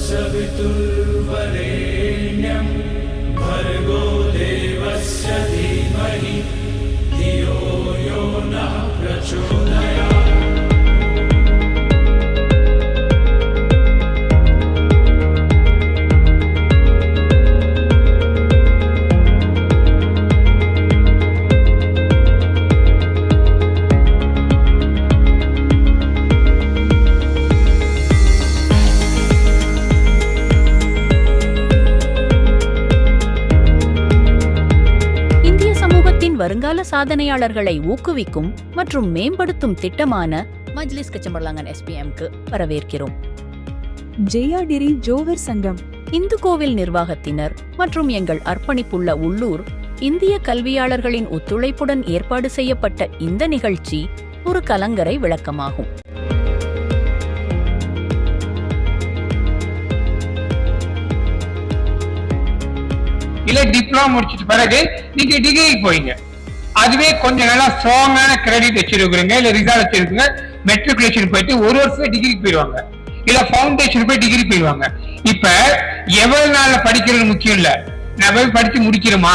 सवितुर्वरेण्यं भर्गो देवस्य धीमहि धियो यो नः प्रचोदयात्. வருங்கால சாதனையாளர்களை ஊக்குவிக்கும் மற்றும் மேம்படுத்தும் திட்டமான மஜ்லிஸ் கச்சமர்லாங்கன் SPMக்கு வரவேற்கிறோம். ஜெயாடிரி ஜோவர் சங்கம், இந்து கோவில் நிர்வாகத்தினர் மற்றும் எங்கள் அர்ப்பணிப்புள்ள உள்ளூர் இந்திய கல்வியாளர்களின் ஒத்துழைப்புடன் ஏற்பாடு செய்யப்பட்ட இந்த நிகழ்ச்சி ஒரு கலங்கரை விளக்கமாகும். இல்ல டிப்ளமா முடிச்சிட்டு பிறகு நீங்க டிகிரிக்கு போறீங்க. அதுவே கொஞ்சம் நல்லா ஸ்ட்ராங்கான கிரெடிட் வச்சிருக்கிறீங்க, இல்ல ரிசல்ட் வச்சிருக்கீங்க, மெட்ரிகுலேஷன் போயிட்டு ஒரு வருஷம் டிகிரிக்கு போயிடுவாங்க, இல்ல ஃபவுண்டேஷன் போய் டிகிரி போயிடுவாங்க. இப்ப எவ்வளவு நாள்ல படிக்கிறது முக்கியம் இல்ல, நான் படிச்சு முடிக்கிறோமா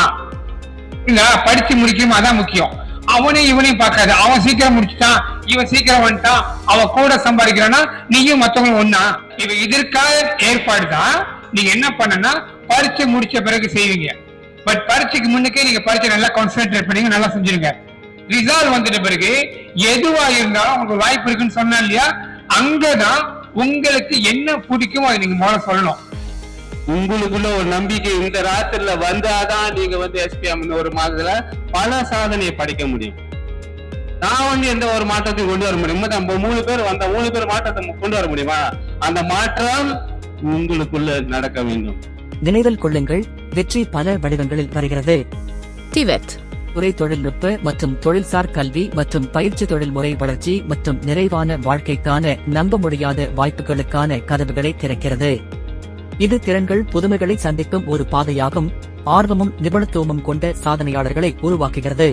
இல்ல படிச்சு முடிக்கிறோமா அதான் முக்கியம். அவனையும் இவனையும் பார்க்காது. அவன் சீக்கிரம் முடிச்சுட்டான், இவன் சீக்கிரம் வந்துட்டான், அவன் கூட சம்பாதிக்கிறான்னா நீயும் மத்தவங்களும் ஒன்னா. இவ இதற்காக ஏற்பாடு தான். நீங்க என்ன பண்ணனா பரீட்சை முடிச்ச பிறகு செய்வீங்க. பட் பரீட்சைக்கு முன்னுக்கே நீங்க பரீட்சை நல்லா கான்சென்ட்ரேட் பண்ணீங்க, நல்லா செஞ்சிருங்க. ரிசல்ட் வந்துட்ட பிறகு எதுவா இருந்தாலும் உங்களுக்கு வாய்ப்பு இருக்குன்னு சொன்னா இல்லையா, அங்கதான் உங்களுக்கு என்ன பிடிக்குமோ அதை நீங்க முதல்ல சொல்லணும். உங்களுக்குள்ள ஒரு நம்பிக்கை இந்த ராத்திரில வந்தாதான் நீங்க SPM ஒரு மாதத்துல பல சாதனையை படிக்க முடியும். நான் எந்த ஒரு மாற்றத்தையும் கொண்டு வர முடியும். 3 பேர் வந்த 3 பேர் மாற்றத்தை கொண்டு வர முடியுமா? அந்த மாற்றம் உங்களுக்குள்ள நடக்க வேண்டும். நினைவில் கொள்ளுங்கள், வெற்றி பல வடிவங்களில் வருகிறது. டிவெட் துறை தொழில்நுட்ப மற்றும் தொழில்சார் கல்வி மற்றும் பயிற்சி தொழில்முறை வளர்ச்சி மற்றும் நிறைவான வாழ்க்கைக்கான நம்ப முடியாத வாய்ப்புகளுக்கான கதவுகளை திறக்கிறது. இது திறன்கள் புதுமைகளை சந்திக்கும் ஒரு பாதையாகும். ஆர்வமும் நிபுணத்துவமும் கொண்ட சாதனையாளர்களை உருவாக்குகிறது.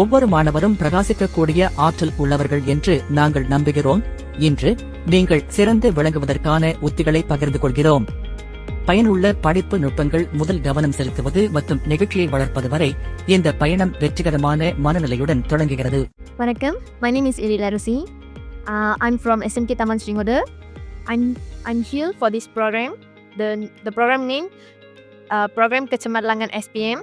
ஒவ்வொரு மாணவரும் பிரகாசிக்கக்கூடிய ஆற்றல் உள்ளவர்கள் என்று நாங்கள் நம்புகிறோம். இன்று நீங்கள் சிறந்து விளங்குவதற்கான உத்திகளை பகிர்ந்து கொள்கிறோம். பயனுள்ள படிப்பு நுட்பங்கள் முதல் கவனம் செலுத்துவது மற்றும் நிகழ்ச்சியை வளர்ப்பது வரை இந்த பயணம் வெற்றிகரமான மனநிலையுடன் தொடங்குகிறது. வணக்கம், my name is Eri Larusi. I'm from SMK Taman Sringoda. I'm here for this program. The program name Program Kecamatan SPM.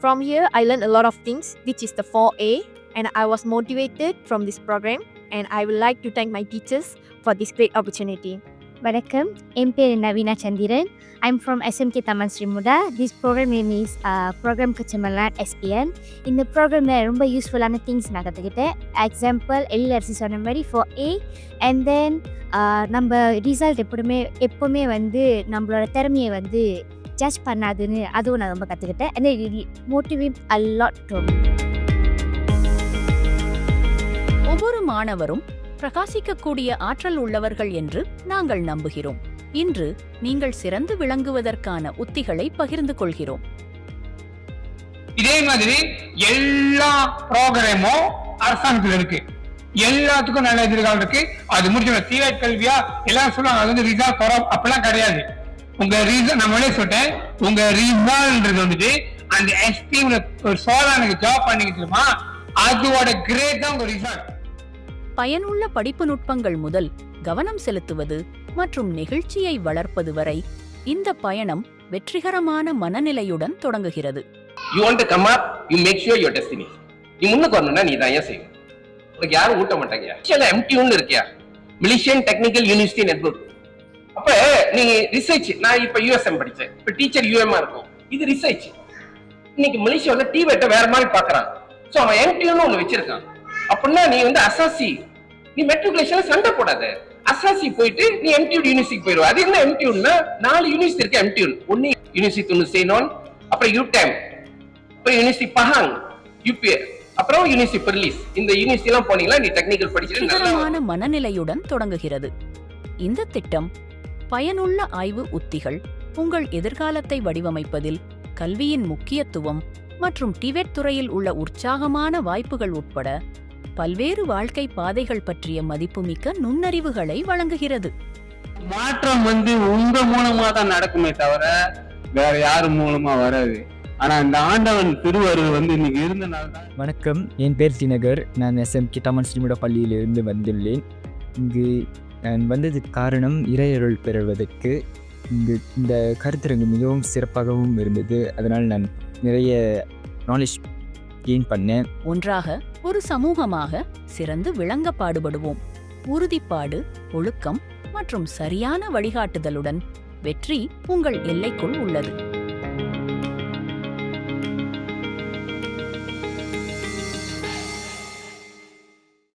From here I learned a lot of things, which is the 4A, and I was motivated from this program, and I would like to thank my teachers for this great opportunity. வணக்கம், என் பேர் நவீனா சந்திரன். I'm from SMK Taman Sringoda. This program name is Program Kecamatan SPM. இந்த ப்ரோக்ராமில் ரொம்ப யூஸ்ஃபுல்லான things நான் கற்றுக்கிட்டேன். Example Ezhilarasi சொன்ன மாதிரி 4A, and then நம்ம ரிசல்ட் எப்போவுமே நம்மளோட திறமையை ஜட்ஜ் பண்ணாதுன்னு அதுவும் நான் ரொம்ப கற்றுக்கிட்டேன். and it motivates a lot to me. ஒவ்வொரு மாணவரும் பிரகாசிக்கக்கூடிய ஆற்றல் உள்ளவர்கள் என்று நாங்கள் நம்புகிறோம். இன்று நீங்கள் சிறந்து விளங்குவதற்கான உத்திகளை பகிர்ந்து கொள்கிறோம். இதே மாதிரி எல்லா ப்ரோக்ராமும் அரசாங்கத்தில் இருக்கு. எல்லாத்துக்கும் நல்ல எதிர்காலம் இருக்கு. அது முடிஞ்ச தீவிர கல்வியா எல்லாரும் சொல்லுவாங்க, அது ரிசல்ட் குறம் அப்படிலாம் கிடையாது. உங்க ரீசன் நம்மளே சொல்லிட்டேன், உங்க ரிசல்ட்ன்றது அந்த SPM ஒரு சோழனுக்கு ஜாப் பண்ணிக்கிட்டுமா அதோட கிரேட் தான் உங்க ரிசல்ட். பயனுள்ள படிப்பு நுட்பங்கள் முதல் கவனம் செலுத்துவது மற்றும் நிகழ்ச்சியை வளர்ப்பது வரை இந்த பயணம் வெற்றிகரமான மனநிலையுடன் தொடங்குகிறது. You want to come up, you make sure your destiny. நீ முன்னுக்கு வரணும்னா நீ தான் ஏன் செய்யணும். உனக்கு யாரும் ஊட்ட மாட்டாங்க. MTU இருக்கியா, மலேசியன் டெக்னிக்கல் யூனிவர்சிட்டி நெட்வொர்க். அப்ப நீ ரிசர்ச், நான் இப்ப USM படிச்சேன், இப்ப டீச்சர் UM இருக்கும். இது ரிசர்ச். இன்னைக்கு மலேசியாவில் டிவேட்டை வேற மாதிரி பாக்குறான். சோ அவன் MTUன்னு ஒண்ணு வச்சிருக்கான். அப்படின்னா நீ அசாசி, நீ மெட்ரிகுலேஷன்ல சண்டை போடாத. அசாசி போயிட்டு நீ MTU யூனிவர்சிட்டிக்கு போயிடுவா. அது என்ன MTUன்னா 4 யூனிவர்சிட்டி இருக்கு. MTU ஒன்னு யூனிவர்சிட்டி துணுசேனோன், அப்புறம் UTAM, அப்புறம் யூனிவர்சிட்டி பஹாங், UPA, அப்புறம் யூனிவர்சிட்டி பெர்லிஸ். இந்த யூனிவர்சிட்டி எல்லாம் போனீங்களா நீ டெக்னிக்கல் படிச்சிட்டு நல்ல மனநிலையுடன் தொடங்குகிறது. இந்த திட்டம் பயனுள்ள ஆய்வு உத்திகள், உங்கள் எதிர்காலத்தை வடிவமைப்பதில் கல்வியின் முக்கியத்துவம் மற்றும் டிவெட் துறையில் உள்ள உற்சாகமான வாய்ப்புகள் உட்பட பல்வேறு வாழ்க்கை பாதைகள் பற்றிய மதிப்புமிக்க நுண்ணறிவுகளை வழங்குகிறது. மாற்றம் வந்து உங்க மூலமா தான் நடக்குமே தவிர வேற யாரு மூலமா வராது. ஆனா இந்த ஆண்டவன் திருவருள் வந்து இன்னைக்கு இருந்தனால தான். வணக்கம், என் பேர் தினகர். நான் எஸ்எம்கே தமன் ஸ்ரீமுடா பள்ளியிலிருந்து வந்துள்ளேன். இங்கு நான் வந்ததுக்கு காரணம் இறையருள் பெறுவதற்கு. இங்கு இந்த கருத்தரங்கு மிகவும் சிறப்பாகவும் இருந்தது. அதனால் நான் நிறைய நாலேஜ் கெயின் பண்ணேன். ஒன்றாக ஒரு சமூகமாக சிறந்து விளங்க பாடுபடுவோம். உறுதிப்பாடு, ஒழுக்கம் மற்றும் சரியான வழிகாட்டுதலுடன் வெற்றி உங்கள் எல்லைக்குள் உள்ளது.